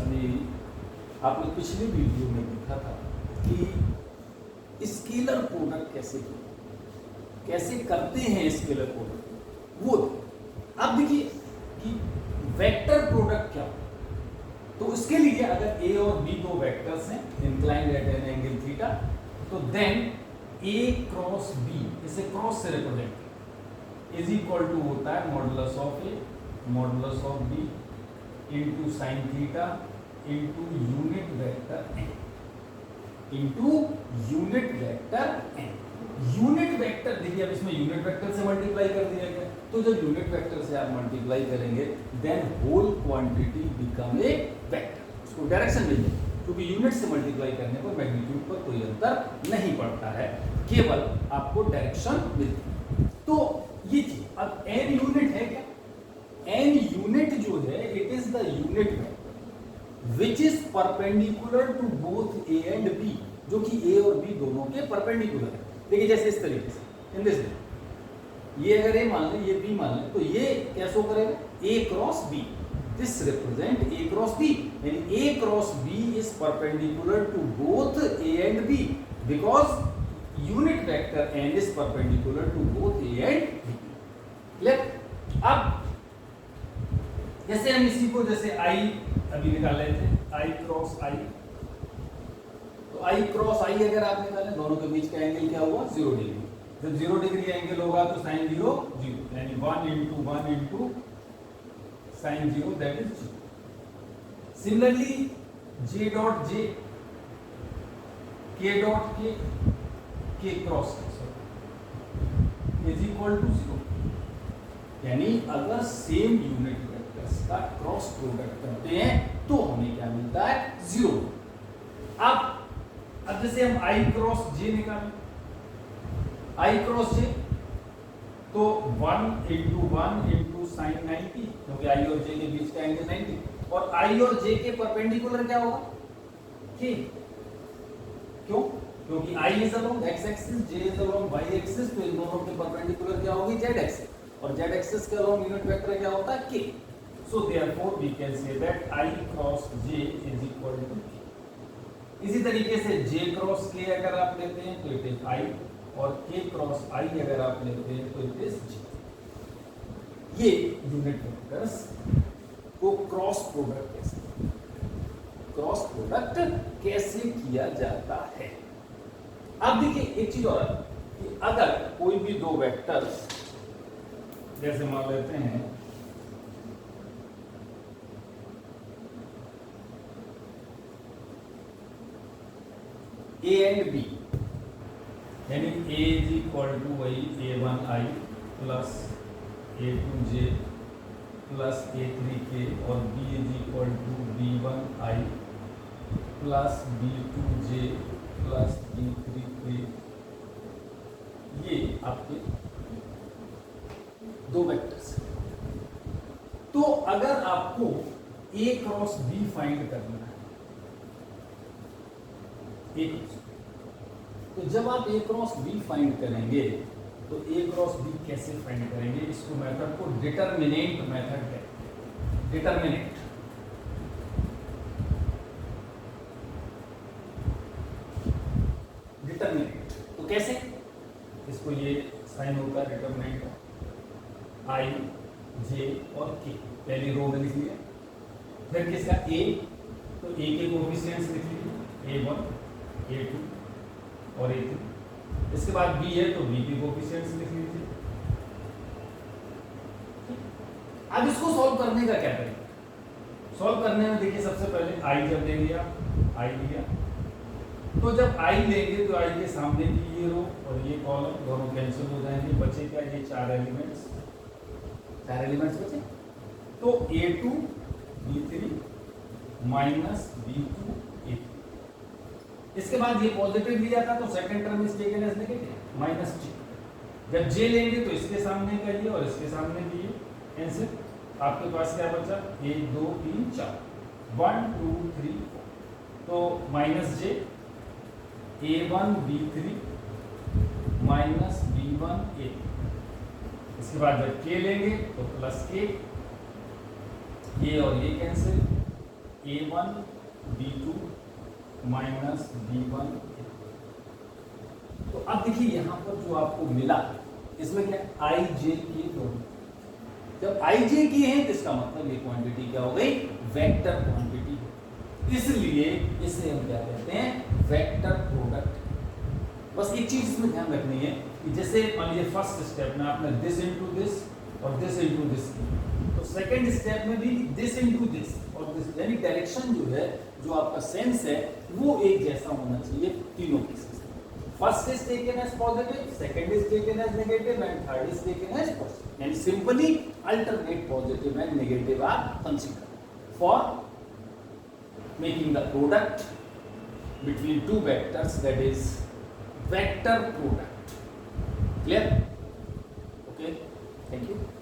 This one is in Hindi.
आपने पिछले वीडियो में देखा था कि स्केलर प्रोडक्ट कैसे करते हैं स्केलर प्रोडक्ट, वो अब देखिए कि वेक्टर प्रोडक्ट क्या होता है। तो उसके लिए अगर ए और बी दो वेक्टर्स हैं inclined at an angle theta, तो देन ए क्रॉस बी, इसे क्रॉस से रिप्रेजेंट इज इक्वल टू होता है modulus of A modulus of B into sine theta into unit vector N, into unit vector N. Unit vector देखिए, अब इसमें यूनिट वेक्टर से मल्टीप्लाई कर दिया गया, तो जब यूनिट वेक्टर से आप मल्टीप्लाई करेंगे then whole quantity become a vector, उसको डायरेक्शन मिलेगी, क्योंकि यूनिट से मल्टीप्लाई करने पर मैग्नीट्यूड पर कोई अंतर नहीं पड़ता है, केवल आपको डायरेक्शन मिलती है। तो ये चीज, अब एन यूनिट है क्या? एन यूनिट जो है it is the unit vector which is perpendicular to both A and B, जो कि ए और बी दोनों के परपेंडिकुलर है। देखिए जैसे इस तरीके से इन दिस, ये अगर ए मान लें, ये बी मान लें, तो ये कैसे करेगा? A cross B, this represent A cross B, यानी A cross B is perpendicular to both A and B because unit vector N is perpendicular to both A and B. Clear? अब जैसे हम इसी को जैसे आई अभी निकाल रहे थे, आई क्रॉस आई, तो आई क्रॉस आई अगर आप निकालें, दोनों के बीच का एंगल क्या हुआ? 0 डिग्री। जब 0 डिग्री एंगल होगा तो साइन 0 0, यानी 1 into sine 0 that is 0। Similarly J dot J, के डॉट के क्रॉस इज इक्वल टू 0, यानी अगर सेम यूनिट वेक्टर्स का क्रॉस प्रोडक्ट करते हैं तो हमें क्या मिलता है? 0। अब जैसे हम आई क्रॉस जे निकालें, आई क्रॉस जे, तो 1 इंटू साइन 90, क्योंकि आई और जे के बीच का एंगल 90, और आई और जे के परपेंडिकुलर क्या होगा? के। क्यों? क्योंकि I is along X axis, J is along Y axis, तो इन दोनों के परपेंडिकुलर क्या होगी? जेड एक्सिस, और जेड एक्सिस के अलोंग यूनिट वेक्टर क्या होता है? K. So therefore we can say that I cross J is equal to K. इसी तरीके से j क्रॉस k अगर आप लेते हैं तो इट इज i, और k क्रॉस i अगर आप लेते हैं तो इट इज j। ये यूनिट वेक्टर्स को क्रॉस प्रोडक्ट कैसे किया जाता है। अब देखिए एक चीज और कि अगर कोई भी दो वेक्टर्स, जैसे मान लेते हैं A एंड B, यानी A इज इक्वल टू वही A1i plus A2j plus A3k, और B is equal to B1i plus B2j plus B3k, ये आपके दो वेक्टर्स हैं। तो अगर आपको A क्रॉस B फाइंड करना है, तो जब आप A क्रॉस B फाइंड करेंगे तो A क्रॉस B कैसे फाइंड करेंगे? इसको मेथड को डिटरमिनेंट मेथड है। डिटरमिनेंट, तो कैसे? इसको ये साइन होगा डिटरमिनेंट I, J और K, पहली रो में लिख लिया। फिर किसका? A, तो A के कोएफिशिएंट्स लिख लीजिए, A1 A2 और A3। इसके बाद B है तो B के कोएफिशिएंट्स लिख लीजिए। अब इसको सॉल्व करने का क्या करें? सॉल्व करने में देखिए सबसे पहले I जब लेंगे आप, I लिया, तो जब I लेंगे तो I के सामने की ये रो और ये कॉलम दोनों कैंसिल हो जाएंगे, बचेगा ये 4 एलिमेंट्स बचे। तो A2 B3 minus B2 A3। इसके बाद ये पॉजिटिव लिया था तो second term is taken as negative minus j। जब j लेंगे तो इसके सामने का ये और इसके सामने भी ये कैंसिल, आपके पास क्या बचा? 1 2 3 4, 1 2 3 4, तो minus j A1 B3 minus B1 A। इसके बाद जब k लेंगे तो प्लस k, ये और ये cancel, a1 b2 minus b1। तो अब देखिए यहां पर जो आपको मिला इसमें क्या आई जे के दोनों, जब आई जे के हैं तो इसका मतलब ये क्वांटिटी क्या हो गई, वेक्टर क्वांटिटी, इसलिए इसे हम क्या कहते हैं, वेक्टर प्रोडक्ट। बस एक चीज इसमें ध्यान रखनी है कि जैसे मान लीजिए फर्स्ट स्टेप में आपने दिस इनटू दिस और दिस इनटू दिस, तो सेकंड स्टेप में भी दिस इनटू दिस और दिस, यानी डायरेक्शन जो है, जो आपका सेंस है वो एक जैसा होना चाहिए तीनों cases. First is taken as positive, second is taken as negative and third is taken as positive, यानी simply alternate positive and negative are considered for making the product between two vectors, that is vector product. Clear? Okay, thank you.